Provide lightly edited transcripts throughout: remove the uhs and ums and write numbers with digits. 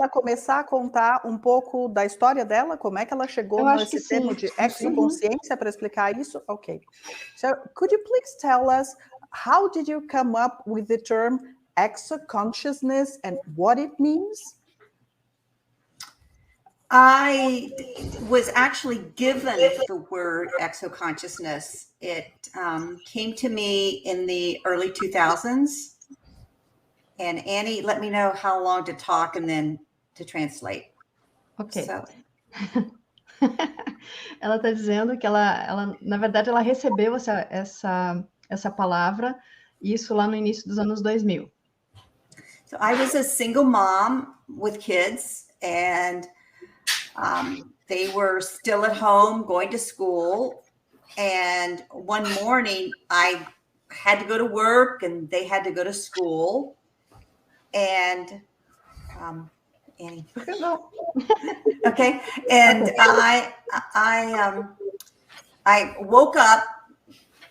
ela começar a contar um pouco da história dela, como é que ela chegou nesse termo de exoconsciência para explicar isso? Ok. So, could you please tell us how did you come up with the term exoconsciousness and what it means? I was actually given the word exoconsciousness. It came to me in the early 2000s. And Annie, let me know how long to talk and then to translate. Ok. So. Ela está dizendo que na verdade, ela recebeu essa palavra, isso lá no início dos anos 2000. So I was a single mom with kids, and they were still at home going to school. And one morning I had to go to work and they had to go to school. And Annie. Okay. And I woke up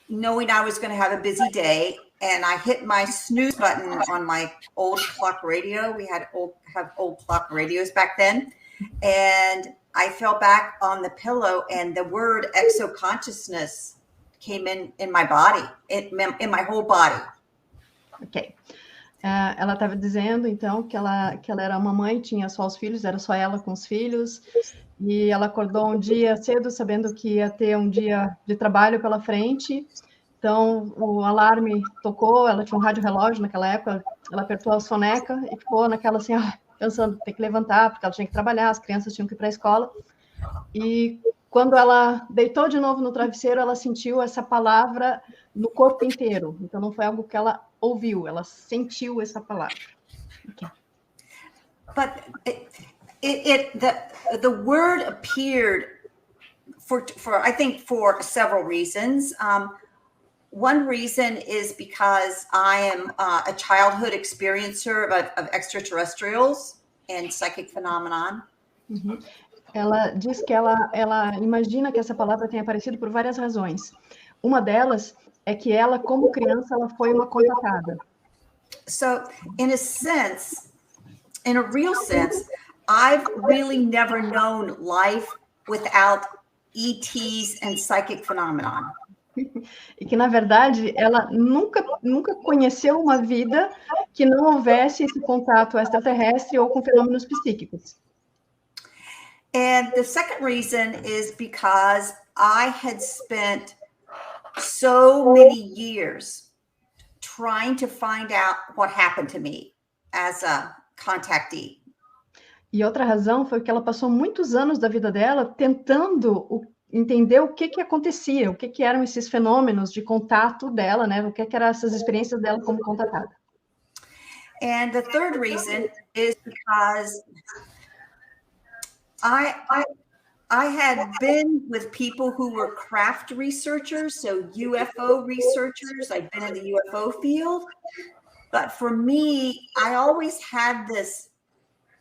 knowing I was going to have a busy day, and I hit my snooze button on my old clock radio. We had old clock radios back then. And I fell back on the pillow, and the word exoconsciousness came in my body, in my whole body. Ok. Ela estava dizendo, então, que ela era uma mãe, tinha só os filhos, era só ela com os filhos, e ela acordou um dia cedo, sabendo que ia ter um dia de trabalho pela frente. Então, o alarme tocou, ela tinha um rádio-relógio naquela época, ela apertou a soneca e ficou naquela assim, pensando, tem que levantar, porque ela tinha que trabalhar, as crianças tinham que ir para a escola. E quando ela deitou de novo no travesseiro, ela sentiu essa palavra no corpo inteiro. Então, não foi algo que ela ouviu, ela sentiu essa palavra. Okay. But the word appeared for I think for several reasons. One reason is because I am a childhood experiencer of extraterrestrials and psychic phenomenon. Uhum. Ela diz que ela imagina que essa palavra tenha aparecido por várias razões. Uma delas é que ela, como criança, ela foi uma contatada. So, in a sense, in a real sense, I've really never known life without ETs and psychic phenomenon. E que, na verdade, ela nunca conheceu uma vida que não houvesse esse contato extraterrestre ou com fenômenos psíquicos. And the second reason is because I had spent so many years trying to find out what happened to me as a contactee. E outra razão foi que ela passou muitos anos da vida dela tentando entender o que acontecia, o que eram esses fenômenos de contato dela, né? O que eram essas experiências dela como contatada. And the third reason is because I had been with people who were craft researchers, so UFO researchers. I've been in the UFO field, but for me, I always had this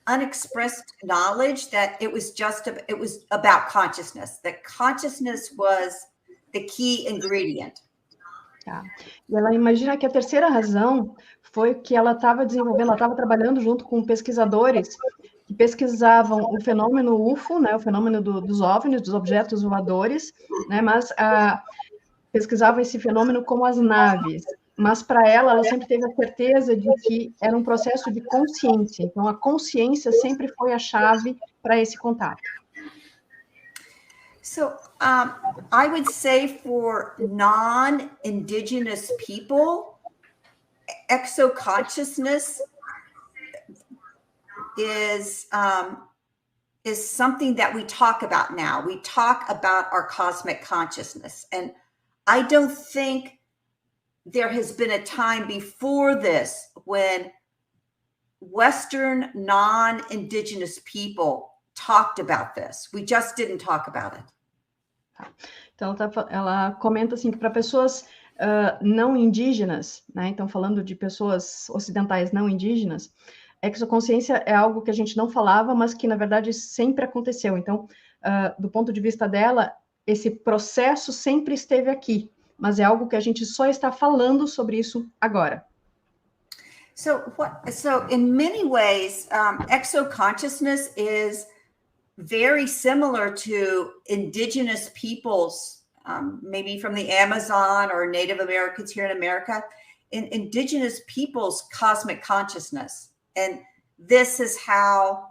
unexpressed knowledge that it was about consciousness. That consciousness was the key ingredient. Tá. E ela imagina que a terceira razão foi que ela estava desenvolvendo, ela estava trabalhando junto com pesquisadores que pesquisavam o fenômeno UFO, né, o fenômeno dos OVNIs, dos objetos voadores, né, mas pesquisavam esse fenômeno como as naves. Mas para ela sempre teve a certeza de que era um processo de consciência. Então, a consciência sempre foi a chave para esse contato. So, I would say for non-indigenous people, exoconsciousness is something that we talk about now. We talk about our cosmic consciousness. And I don't think there has been a time before this when Western non-indigenous people talked about this. We just didn't talk about it. Então, ela comenta assim que para pessoas não indígenas, né? Então, falando de pessoas ocidentais não indígenas, exoconsciência é algo que a gente não falava, mas que, na verdade, sempre aconteceu. Então, do ponto de vista dela, esse processo sempre esteve aqui, mas é algo que a gente só está falando sobre isso agora. So in many ways, exoconsciousness is very similar to indigenous peoples, maybe from the Amazon or Native Americans here in America, in indigenous peoples' cosmic consciousness. And this is how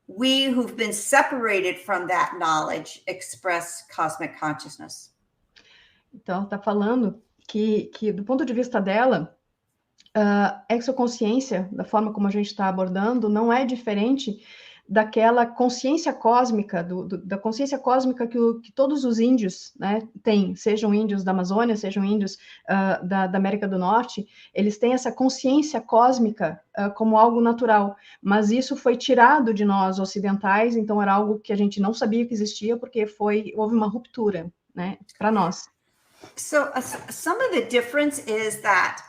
we who've been separated from that knowledge express cosmic consciousness. Então, está falando que do ponto de vista dela, exoconsciência, da forma como a gente está abordando, não é diferente daquela consciência cósmica, da consciência cósmica que todos os índios, né, têm, sejam índios da Amazônia, sejam índios da América do Norte, eles têm essa consciência cósmica como algo natural, mas isso foi tirado de nós ocidentais, então era algo que a gente não sabia que existia, porque houve uma ruptura, né, para nós. So some of the difference is that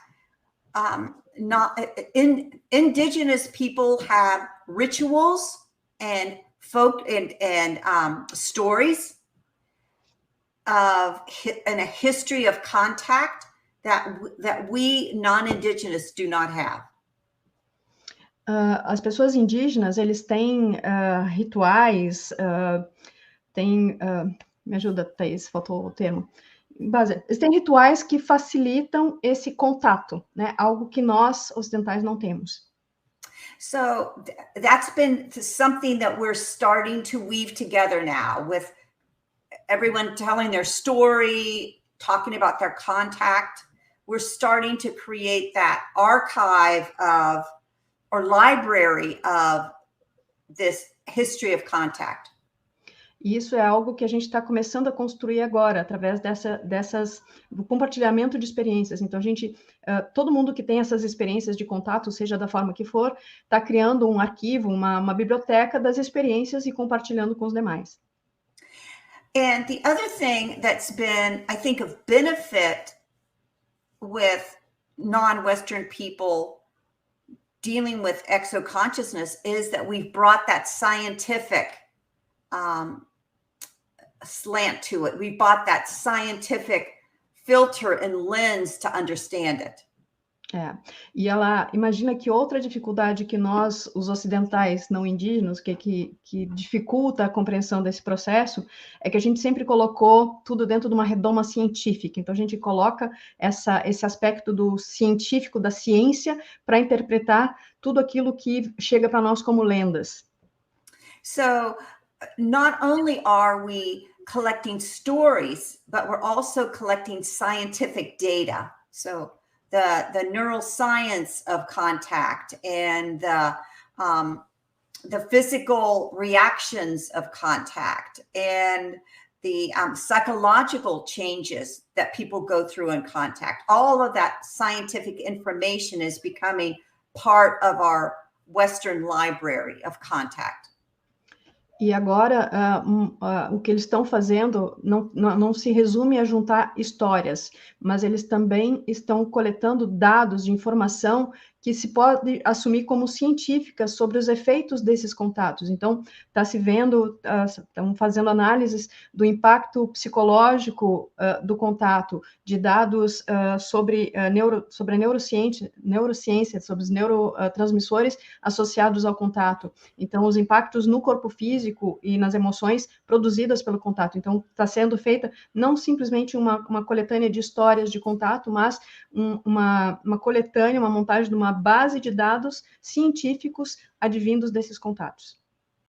indigenous people have rituals and folk and stories and a history of contact that we non-indigenous do not have. As pessoas indígenas, eles têm rituais, me ajuda, Thaís, faltou o termo. Eles têm rituais que facilitam esse contato, né? Algo que nós ocidentais não temos. So that's been something that we're starting to weave together now, with everyone telling their story, talking about their contact. We're starting to create that archive or library of this history of contact. Isso é algo que a gente está começando a construir agora, através do compartilhamento de experiências. Então, todo mundo que tem essas experiências de contato, seja da forma que for, está criando um arquivo, uma biblioteca das experiências e compartilhando com os demais. And the other thing that's been, I think, of benefit with non-Western people dealing with exoconsciousness is that we've brought that scientific slant to it. We brought that scientific filter and lens to understand it. E ela imagina que outra dificuldade que nós, os ocidentais não indígenas, que dificulta a compreensão desse processo, é que a gente sempre colocou tudo dentro de uma redoma científica. Então, a gente coloca esse aspecto do científico, da ciência, para interpretar tudo aquilo que chega para nós como lendas. So, not only are we collecting stories, but we're also collecting scientific data. So, the neuroscience of contact and the physical reactions of contact and the psychological changes that people go through in contact. All of that scientific information is becoming part of our Western library of contact. E agora, o que eles estão fazendo não se resume a juntar histórias, mas eles também estão coletando dados de informação que se pode assumir como científicas sobre os efeitos desses contatos. Então, estão fazendo análises do impacto psicológico do contato, de dados sobre a neurociência, sobre os neurotransmissores associados ao contato. Então, os impactos no corpo físico e nas emoções produzidas pelo contato. Então, está sendo feita não simplesmente uma coletânea de histórias de contato, mas uma coletânea, uma montagem de uma base de dados científicos advindos desses contatos.